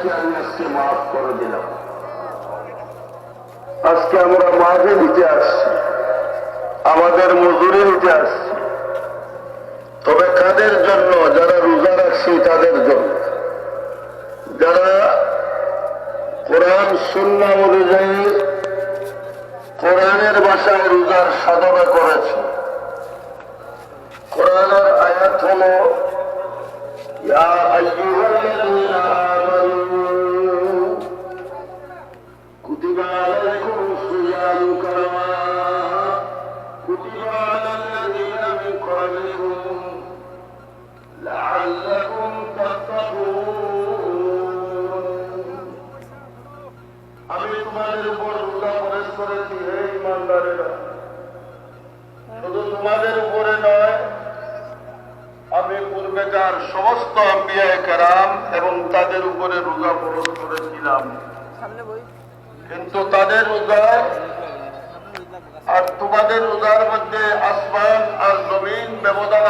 করেছি আমি আজকে মাফ করে দিলাম। আজকে আমরা মাঝে নিতে আসছি, আমাদের মজুরি নিতে আসছি। তবে কাদের জন্য? যারা রোজা রাখছি তাদের জন্য, যারা কোরআন সুন্নাহ অনুযায়ী কোরআনের ভাষায় রোজার সাধনা করেছে। কোরআনের আয়াত হলো ইয়া আইয়ুহাল্লাযীনা আমানু কুতিবা আলাইকুমুস সিয়ামু কামা কুতিবা আলাল্লাযীনা মিন ক্বাবলিকুম লাআল্লাকুম তাত্তাকুন। আমি তোমাদের উপর রোজা ফরজ করেছি হে ঈমানদারেরা, শুধু তোমাদের উপরে নয়, আমি পূর্বেকার সমস্ত আম্বিয়ায়ে কেরাম এবং তাদের উপরে রোজা ফরজ করেছিলাম। কিন্তু তাদের রোজা আর তোমাদের রোজার মধ্যে আসমান আর জমিন ব্যবধান